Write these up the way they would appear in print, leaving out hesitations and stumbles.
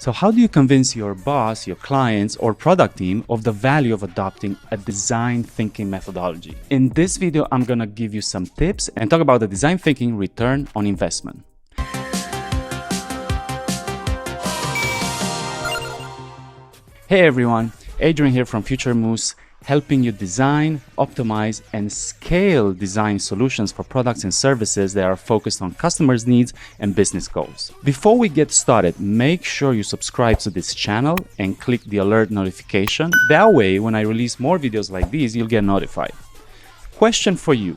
So how do you convince your boss, your clients, or product team of the value of adopting a design thinking methodology? In this video, I'm gonna give you some tips and talk about the design thinking return on investment. Hey everyone, Adrian here from Future Moose, helping you design, optimize, and scale design solutions for products and services that are focused on customers' needs and business goals. Before we get started, make sure you subscribe to this channel and click the alert notification. That way, when I release more videos like these, you'll get notified. Question for you.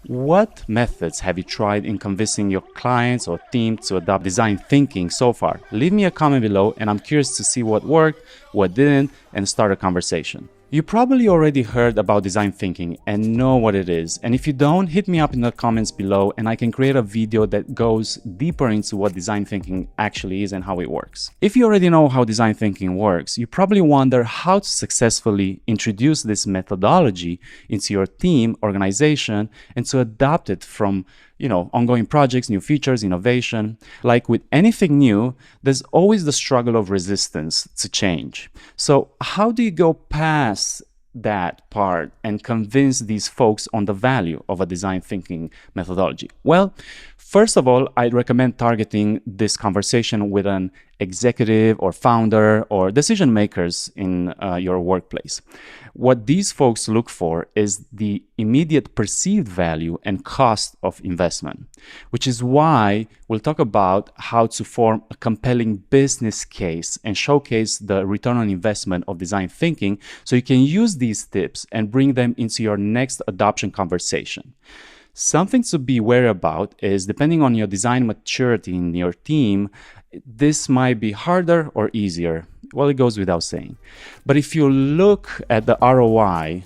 What methods have you tried in convincing your clients or team to adopt design thinking so far? Leave me a comment below and I'm curious to see what worked, what didn't, and start a conversation. You probably already heard about design thinking and know what it is. And if you don't, hit me up in the comments below and I can create a video that goes deeper into what design thinking actually is and how it works. If you already know how design thinking works, you probably wonder how to successfully introduce this methodology into your team, organization, and to adopt it from ongoing projects, new features, innovation. Like with anything new, there's always the struggle of resistance to change. So how do you go past that part and convince these folks on the value of a design thinking methodology? Well, first of all, I'd recommend targeting this conversation with an executive or founder or decision makers in your workplace. What these folks look for is the immediate perceived value and cost of investment, which is why we'll talk about how to form a compelling business case and showcase the return on investment of design thinking so you can use these tips and bring them into your next adoption conversation. Something to be wary about is, depending on your design maturity in your team, this might be harder or easier. Well, it goes without saying. But if you look at the ROI,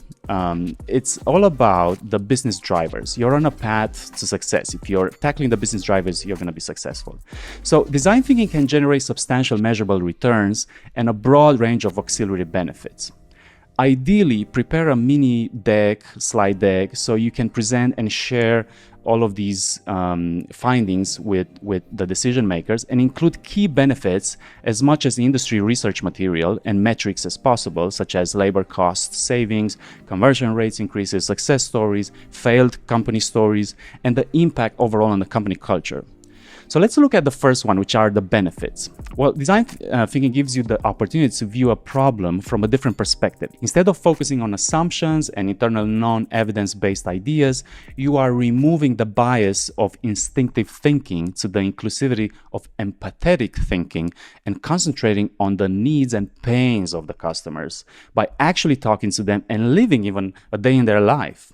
it's all about the business drivers. You're on a path to success. If you're tackling the business drivers, you're going to be successful. So design thinking can generate substantial measurable returns and a broad range of auxiliary benefits. Ideally, prepare a mini deck, slide deck, so you can present and share all of these findings with the decision makers and include key benefits as much as industry research material and metrics as possible, such as labor cost savings, conversion rates increases, success stories, failed company stories, and the impact overall on the company culture. So let's look at the first one, which are the benefits. Well, design thinking gives you the opportunity to view a problem from a different perspective. Instead of focusing on assumptions and internal non-evidence-based ideas, you are removing the bias of instinctive thinking to the inclusivity of empathetic thinking and concentrating on the needs and pains of the customers by actually talking to them and living even a day in their life.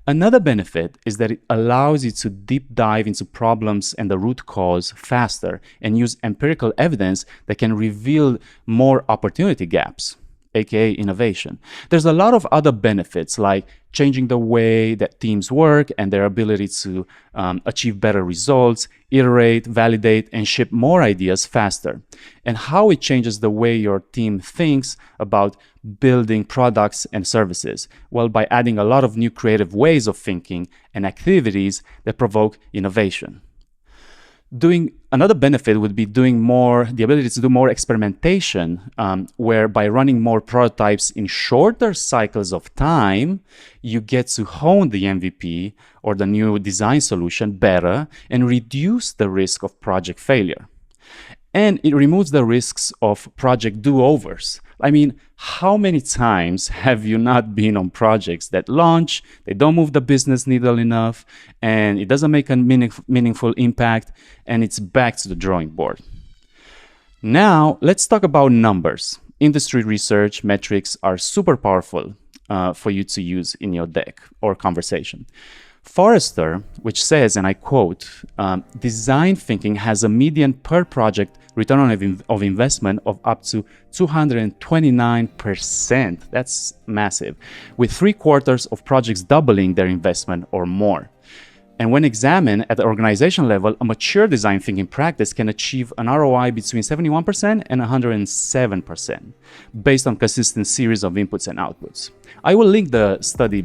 Another benefit is that it allows you to deep dive into problems and the root cause faster and use empirical evidence that can reveal more opportunity gaps, aka innovation. There's a lot of other benefits like changing the way that teams work and their ability to achieve better results, iterate, validate, and ship more ideas faster, and how it changes the way your team thinks about building products and services, well, by adding a lot of new creative ways of thinking and activities that provoke innovation. Another benefit would be the ability to do more experimentation, where by running more prototypes in shorter cycles of time, you get to hone the MVP or the new design solution better and reduce the risk of project failure. And it removes the risks of project do-overs. I mean, how many times have you not been on projects that launch, they don't move the business needle enough, and it doesn't make a meaningful impact, and it's back to the drawing board? Now, let's talk about numbers. Industry research metrics are super powerful for you to use in your deck or conversation. Forrester, which says, and I quote, design thinking has a median per project return on investment of up to 229%. That's massive, with 3/4 of projects doubling their investment or more. And when examined at the organization level, a mature design thinking practice can achieve an ROI between 71% and 107% based on consistent series of inputs and outputs. I will link the study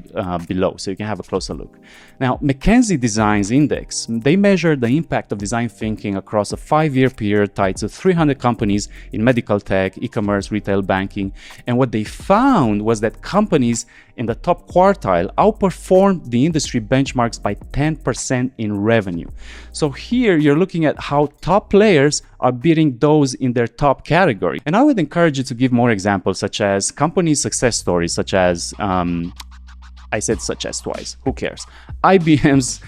below so you can have a closer look. Now, McKinsey Design's Index, they measure the impact of design thinking across a 5-year period tied to 300 companies in medical tech, e-commerce, retail, banking. And what they found was that companies in the top quartile outperformed the industry benchmarks by 10% in revenue. So here you're looking at how top players are beating those in their top category. And I would encourage you to give more examples, such as company success stories, such as, I said such as twice, who cares? IBM's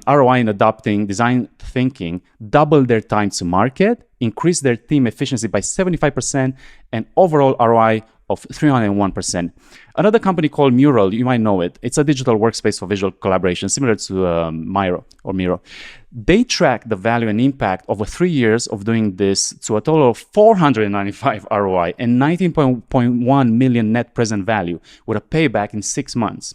ROI in adopting design thinking doubled their time to market, increased their team efficiency by 75%, and overall ROI of 301%. Another company called Mural, you might know it. It's a digital workspace for visual collaboration, similar to Miro. They track the value and impact over 3 years of doing this to a total of 495 ROI and 19.1 million net present value with a payback in 6 months.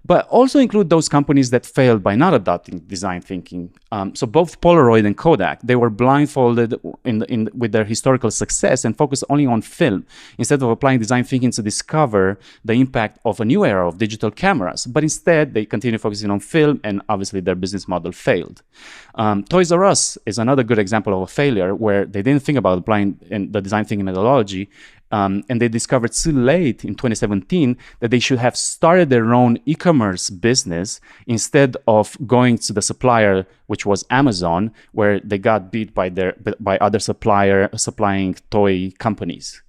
But also include those companies that failed by not adopting design thinking. So both Polaroid and Kodak, they were blindfolded with their historical success and focused only on film instead of applying design thinking to discover the impact of a new era of digital cameras. But instead, they continued focusing on film, and obviously their business model failed. Toys R Us is another good example of a failure where they didn't think about applying the design thinking methodology. And they discovered too late in 2017 that they should have started their own e-commerce business instead of going to the supplier, which was Amazon, where they got beat by other supplying toy companies,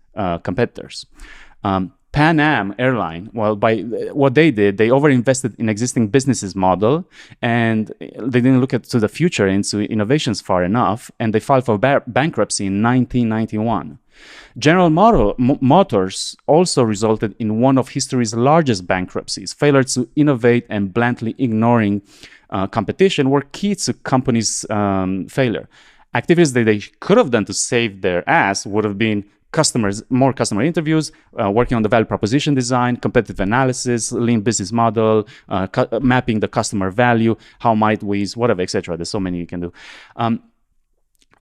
competitors. Pan Am airline, well, by what they did, they overinvested in existing businesses model, and they didn't look to the future, into innovations far enough, and they filed for bankruptcy in 1991. General Motors also resulted in one of history's largest bankruptcies. Failure to innovate and bluntly ignoring competition were key to companies' failure. Activities that they could have done to save their ass would have been more customer interviews, working on the value proposition design, competitive analysis, lean business model, mapping the customer value, how might we, whatever, etc. There's so many you can do.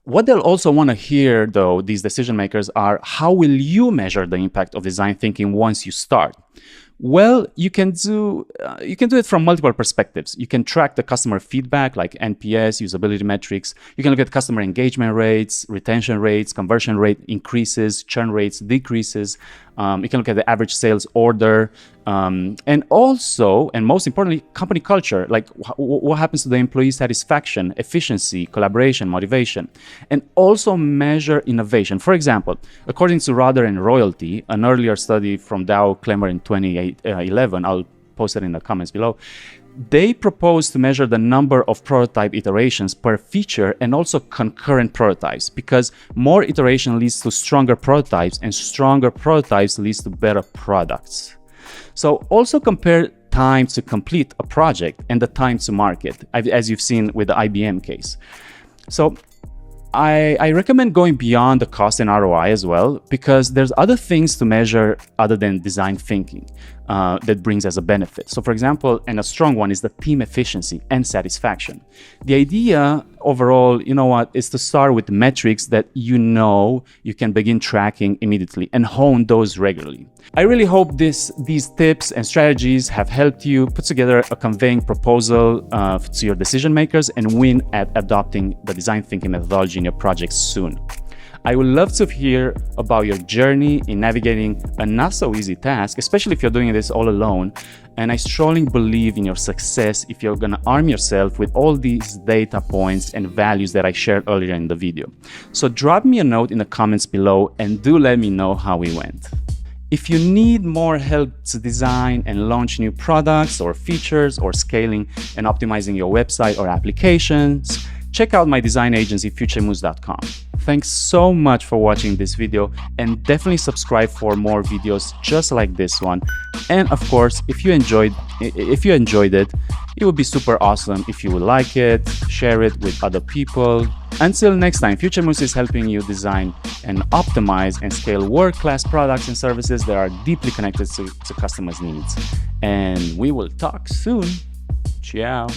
What they'll also want to hear, though, these decision makers, are how will you measure the impact of design thinking once you start? Well, you can do it from multiple perspectives. You can track the customer feedback like NPS, usability metrics. You can look at customer engagement rates, retention rates, conversion rate increases, churn rates decreases. You can look at the average sales order, and also, and most importantly, company culture, like what happens to the employee satisfaction, efficiency, collaboration, motivation, and also measure innovation. For example, according to Rudder and Royalty, an earlier study from Dow Clemmer in 2011, I'll post it in the comments below, they propose to measure the number of prototype iterations per feature and also concurrent prototypes, because more iteration leads to stronger prototypes, and stronger prototypes leads to better products. So also compare time to complete a project and the time to market, as you've seen with the IBM case. So I recommend going beyond the cost and ROI as well, because there's other things to measure other than design thinking that brings as a benefit. So for example, and a strong one is the team efficiency and satisfaction. The idea overall, is to start with metrics that you can begin tracking immediately and hone those regularly. I really hope these tips and strategies have helped you put together a conveying proposal to your decision makers and win at adopting the design thinking methodology in your projects soon. I would love to hear about your journey in navigating a not so easy task, especially if you're doing this all alone. And I strongly believe in your success if you're gonna arm yourself with all these data points and values that I shared earlier in the video. So drop me a note in the comments below and do let me know how it went. If you need more help to design and launch new products or features, or scaling and optimizing your website or applications, check out my design agency, futuremoose.com. Thanks so much for watching this video, and definitely subscribe for more videos just like this one. And of course, if you enjoyed it, it would be super awesome if you would like it, share it with other people. Until next time, Future Moose is helping you design and optimize and scale world-class products and services that are deeply connected to customers' needs. And we will talk soon. Ciao.